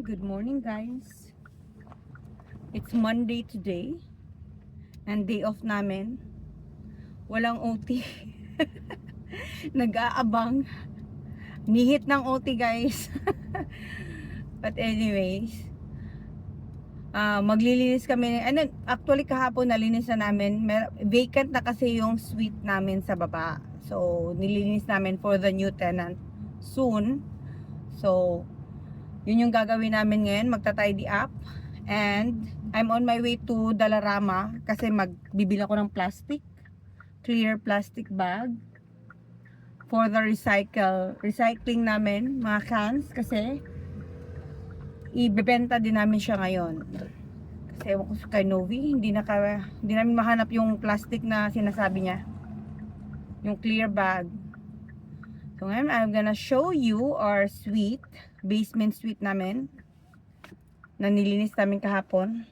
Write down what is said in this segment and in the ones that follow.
Good morning guys. It's Monday today and day off namin. Walang OT. Nag-aabang. Nihit ng OT guys. But anyways, maglilinis kami. Actually kahapon nalinis na namin. Vacant na kasi yung suite namin sa baba. So nililinis namin for the new tenant soon. So yun yung gagawin namin ngayon, magta-tidy up. And I'm on my way to Dollarama kasi magbibili ako ng clear plastic bag for the recycling namin, mga cans, kasi ibebenta din namin siya ngayon. Kasi ewan ko kay Novi, hindi namin mahanap yung plastic na sinasabi niya, yung clear bag. So ngayon, I'm gonna show you our basement suite namin na nilinis namin kahapon.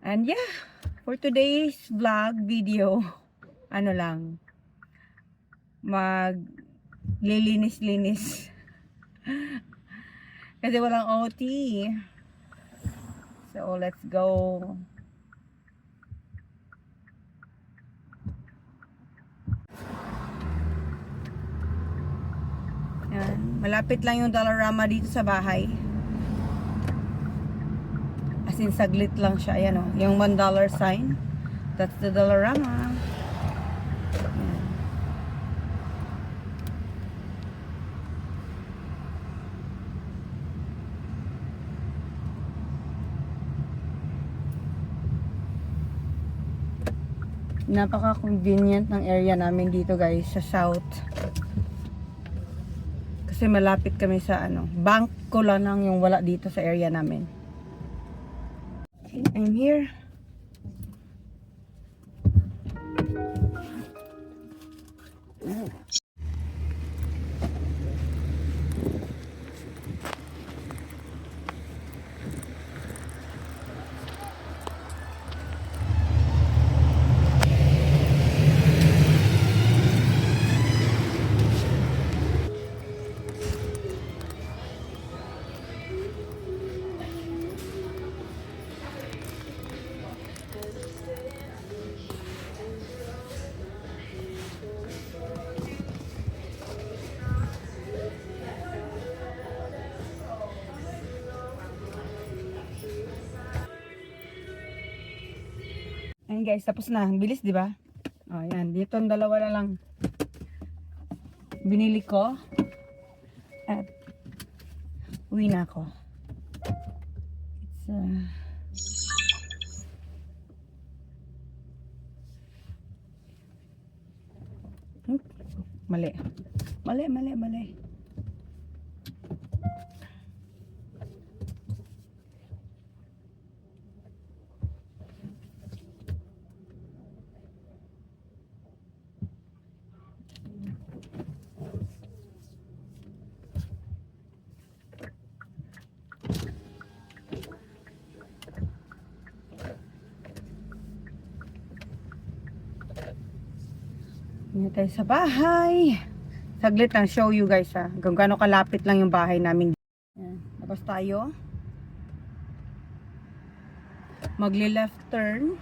And yeah, for today's vlog video, ano lang, maglilinis-linis. Kasi walang OT. So let's go. Yan. Malapit lang yung Dollarama dito sa bahay. As in, saglit lang siya. Ayan o. Yung $1 sign. That's the Dollarama. Yan. Napaka-convenient ng area namin dito guys, sa south. Kasi malapit kami sa bank ko lang yung wala dito sa area namin. Okay, I'm here. Ayan guys, tapos na. Ang bilis, di ba? Oh, ayan. Dito ang dalawa na lang binili ko. At uwi na ako. Mali. Hindi tayo sa bahay. Saglit lang, show you guys kung gaano kalapit lang yung bahay namin. Ayan. Tapos tayo. Magli-left turn.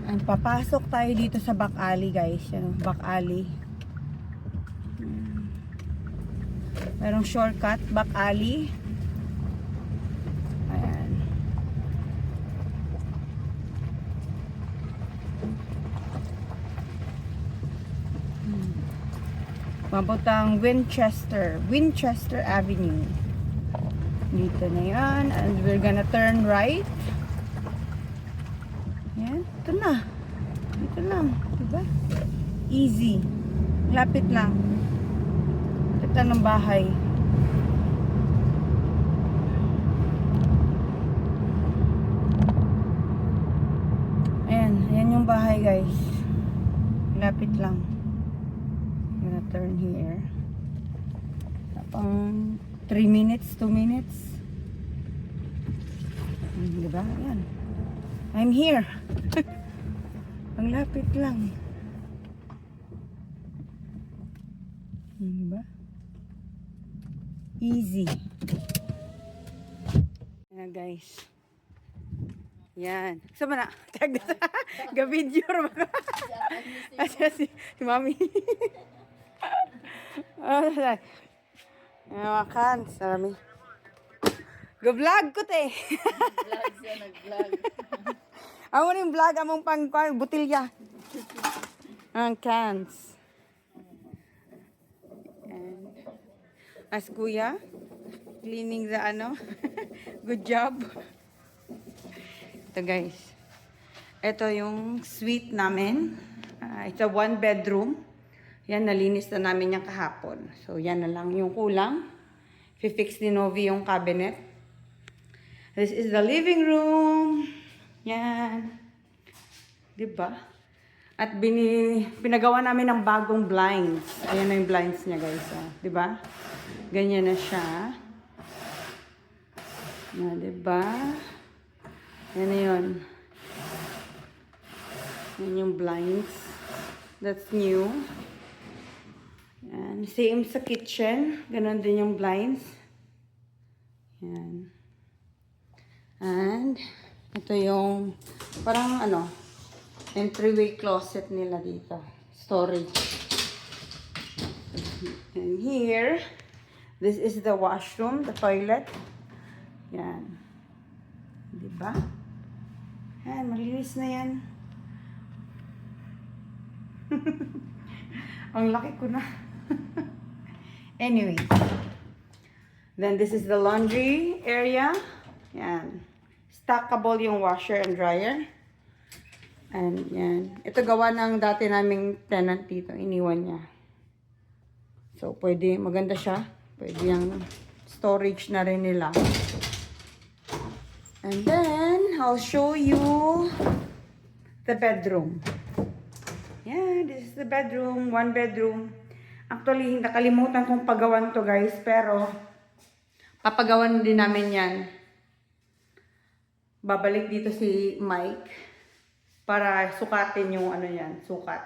And papasok tayo dito sa back alley guys. Yan, back alley. Merong shortcut, back alley. Ayan. Mabuntang Winchester Avenue. Dito na yan. And we're gonna turn right. Yan. Ito na. Dito lang. Diba? Easy. Lapit lang. Lapit lang ng bahay. Ayan. Ayan yung bahay guys. Lapit lang. I'm gonna turn here. Pang 3 minutes, 2 minutes. Diba? Ayan. I'm here. Ang lapit lang. Diba? Easy. Yan guys. Yan. Sama na. Ga-video ba? Asa si Mami. Makan. Sarami. Ga-vlog ko te. Vlog siya, nag-vlog. Amo rin vlog. Among pang butilya. Ang cans. And as kuya. Cleaning the ano. Good job. Ito guys. Ito yung suite namin. It's a 1 bedroom. Yan, nalinis na namin yung kahapon. So, yan na lang yung kulang. Fifix ni Novi yung cabinet. This is the living room. Yan. Diba? At pinagawa namin ng bagong blinds. Ayan na yung blinds niya guys. Diba? Ganyan na siya. Diba? Yan na yun. Yan yung blinds. That's new. Yan. Same sa kitchen. Ganon din yung blinds. Yan. And, ito yung, parang ano, entryway closet nila dito. Storage. And here, this is the washroom, the toilet. Yan. Diba? Yan, malinis na yan. Ang laki ko na. Anyway. Then this is the laundry area. Yan. Stackable yung washer and dryer. And yan. Ito gawa ng dati naming tenant dito. Iniwan niya. So, pwede. Maganda siya. Pwede yung storage na rin nila. And then, I'll show you the bedroom. Yeah, this is the bedroom. 1 bedroom. Actually, nakalimutan kong pagawan to guys. Pero, papagawan din namin yan. Babalik dito si Mike para sukatin yung ano yan, sukat.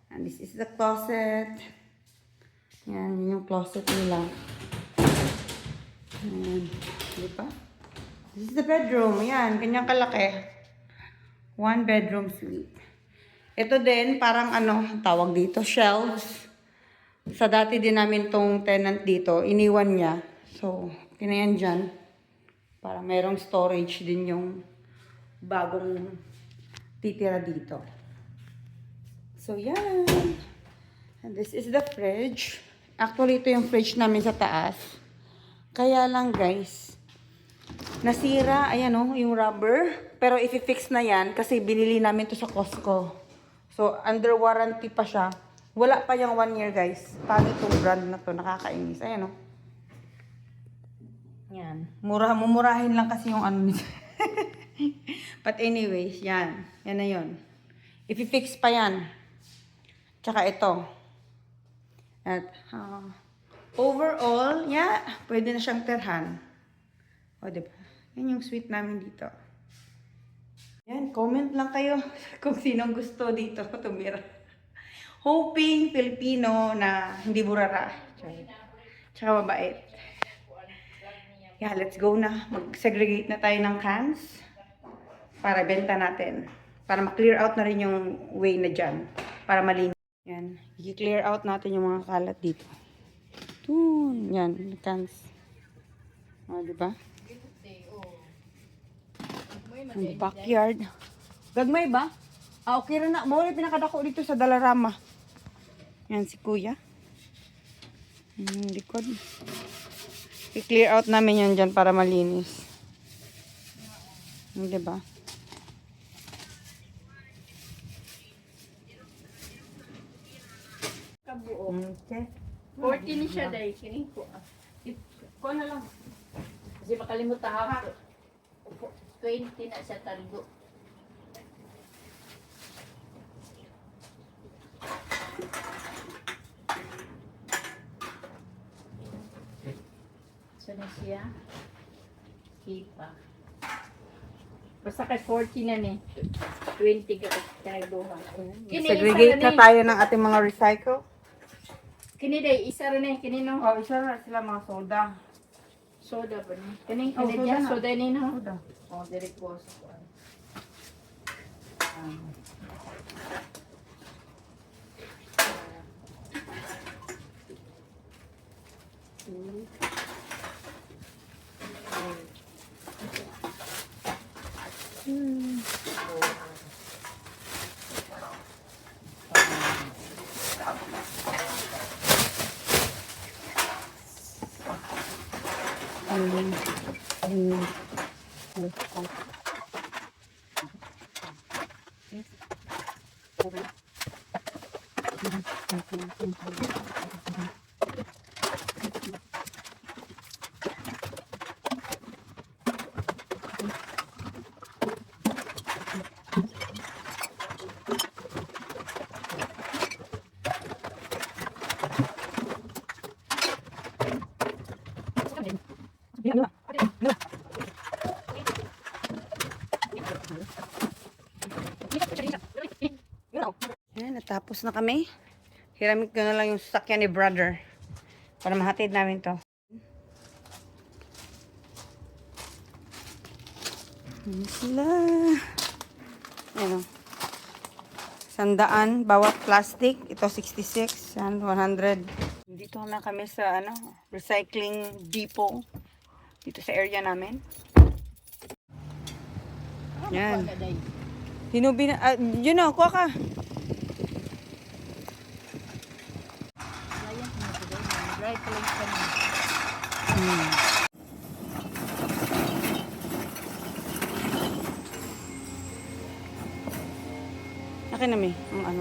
And this is the closet. Yan, yun yung closet nila. Ayan, di ba? This is the bedroom. Yan, kanyang kalaki. 1 bedroom suite. Ito din, parang ano, tawag dito, shelves. Sa dati din namin tong tenant dito, iniwan niya. So, kinayan dyan. Para merong storage din yung bagong titira dito. So, yan. And this is the fridge. Actually, ito yung fridge namin sa taas. Kaya lang, guys, nasira, ayan o, yung rubber. Pero i-fix na yan kasi binili namin to sa Costco. So, under warranty pa siya. Wala pa yung 1 year, guys. Paano itong brand na to? Nakakainis. Ayan o. Yan. Mumurahin lang kasi yung ano nito. But anyways, yan. Yan na yun. I-fix pa yan. Tsaka ito. At, overall, yeah, pwede na siyang tirhan. O, diba? Yan yung suite namin dito. Yan, comment lang kayo kung sinong gusto dito tumira. Hoping Filipino na hindi burara. Tsaka mabait. Yeah, let's go na. Mag-segregate na tayo ng cans para benta natin. Para ma-clear out na rin yung way na dyan. Para malinis. Yan. I-clear out natin yung mga kalat dito. Dun. Yan. Cans. O, diba? Ang backyard. Gagmay ba? Okay rin na. Mawala pinakadako dito sa Dalarama. Yan si Kuya. Likod. I-clear out namin yan dyan para malinis. Diba? Kabuo. Okay. 40 ni siya dahil. Kining ko. Kuha na lang. Kasi makalimutan ako. 20 na siya talgo. So na siya. Kipa. Basta kay 40 na ni. 20 ka talgo. Segregate na tayo ng ating mga recycle. Kini day, isa rin eh. Kini no. Oh, isa na sila mga soda. Soda ba ni? Kini, Oh, kini soda dyan. na. Soda ni no. Soda. Oh, diri po. Ayan, natapos na kami. Hiramit ko na lang yung sasakyan ni brother. Para mahatid namin to. Ayan sila. Ayan o. 100 bawat plastic. Ito 66 and 100. Dito na kami sa recycling depot. Dito sa area namin. Yan. Hinubi na. Yun o, kuha ka. Right place ka na. Akin na may. Ang ano.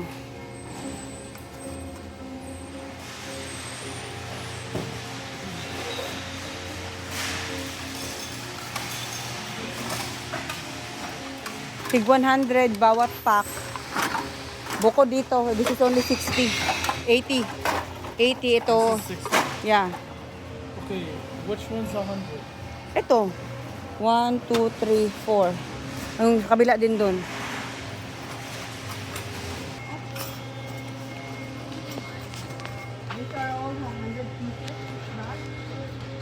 Tig 100 bawat pack. Buko dito. This is only 60. 80. 80 ito. 60. Yeah. Okay, which one's 100? Ito. 1, 2, 3, 4. Ang kabila din doon. These are all 100 pieces. Not.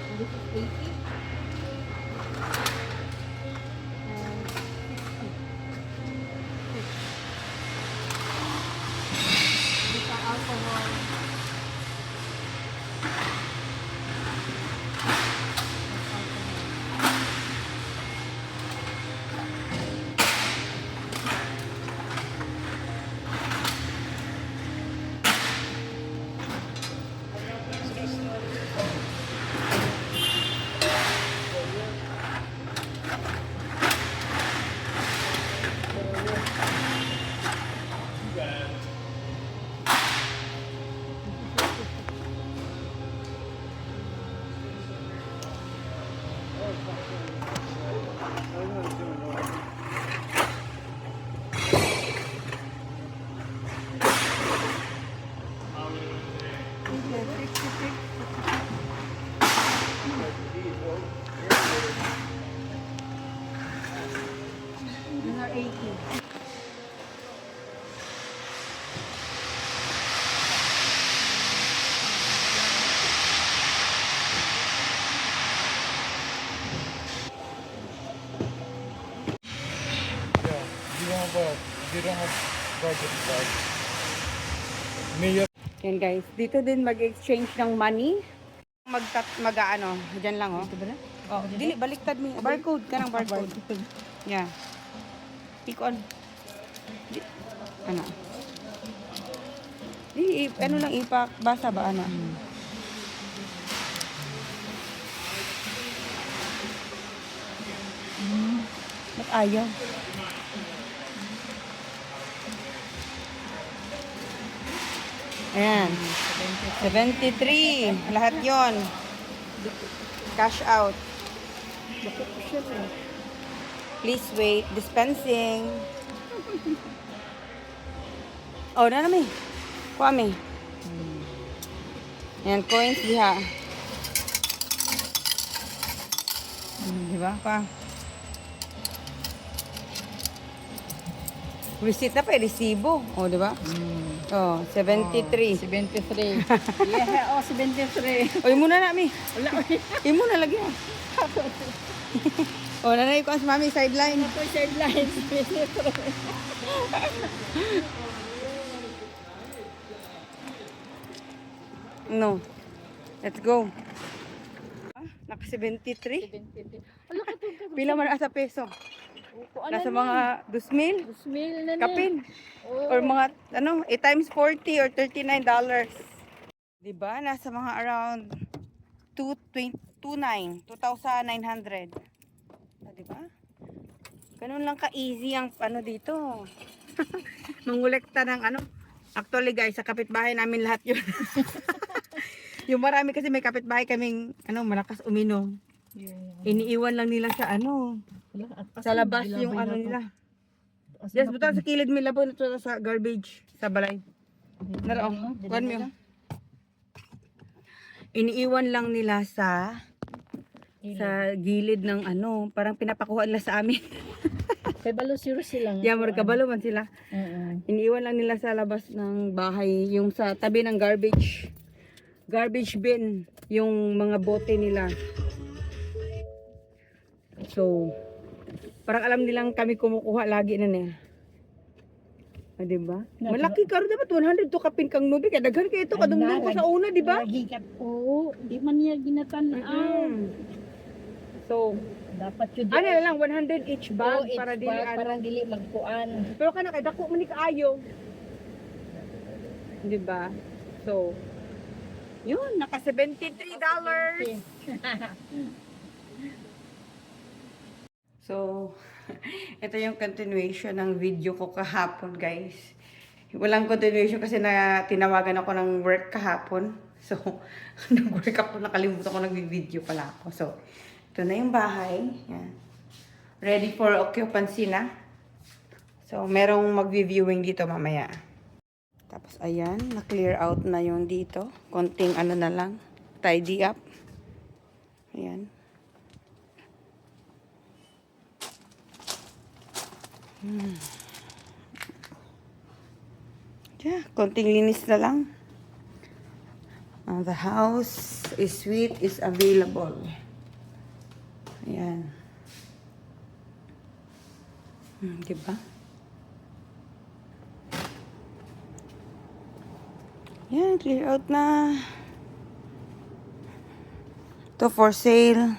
And this is 80. And 60. These are alcohol. These are 80. Yeah, you don't have budget bag. Mayor. Yan guys, dito din mag-exchange ng money. Mag-ano, dyan lang oh. Oh, dili, baliktad mo. Barcode ka ng barcode. Yeah. Pick on. Ano? Ano lang ipak, basa ba ano? Ba't ayaw? Ayan. 73. Lahat yon. Cash out. Please wait. Dispensing. Oh, na namin. Kuha mi. Ayan, coins diha. Diba? Pa. Receipt na pa, resibo. O, diba? Oh, 73. 73. Yeah, oh, 73. Oy, muna na, mi. Wala, uy. Imo na lagi. Oh, nanay ko as mami sideline. Ito yung sidelines. 73. No. Let's go. Naka 73. 73. Wala ka ito. Pila man sa peso? Nasa mga 2,000 2,000 na kapin. Oh. Or mga, ano, 8 times 40 or $39. Diba? Nasa mga around 2,900. Diba? Ganun lang ka-easy ang ano dito. Mangolekta ng ano. Actually guys, sa kapitbahay namin lahat yun. Yung marami kasi may kapitbahay kaming ano, malakas uminom. Iniiwan lang nila sa ano, sa labas yung ano nila. Just butang sa kilid may labo nito sa garbage sa balay. Naro, kuan mo. Iniiwan lang nila sa gilid ng ano, parang pinapakuha nila sa amin. Kay balo zero sila. Yeah, markabalo man sila. Iniiwan lang nila sa labas ng bahay, yung sa tabi ng garbage. Garbage bin, yung mga bote nila. So, parang alam nilang kami kumukuha lagi na niya. Ah, diba? Malaki karo dapat 100 to kapin kang nubi kaya daghan kay ito kadungdong ko sa una, diba? Oo, di man niya ginatan. So, Dapat yun. ano na lang 100 each bag para dili ano. Parang dili magkuan. Pero kana kay dako man ni kaayo. Diba? So, yun, naka $73. So, ito yung continuation ng video ko kahapon, guys. Walang continuation kasi na tinawagan ako ng work kahapon. So, nag-work ako, nakalimutan ko nag-video pala ako. So, ito na yung bahay. Yan. Ready for occupancy na. So, merong mag-viewing dito mamaya. Tapos, ayan, na-clear out na yung dito. Konting ano na lang, tidy up. Ayan. Yeah, konting linis na lang. The house is suite is available. Ayan. Diba? Yan, clear out na. Ito for sale.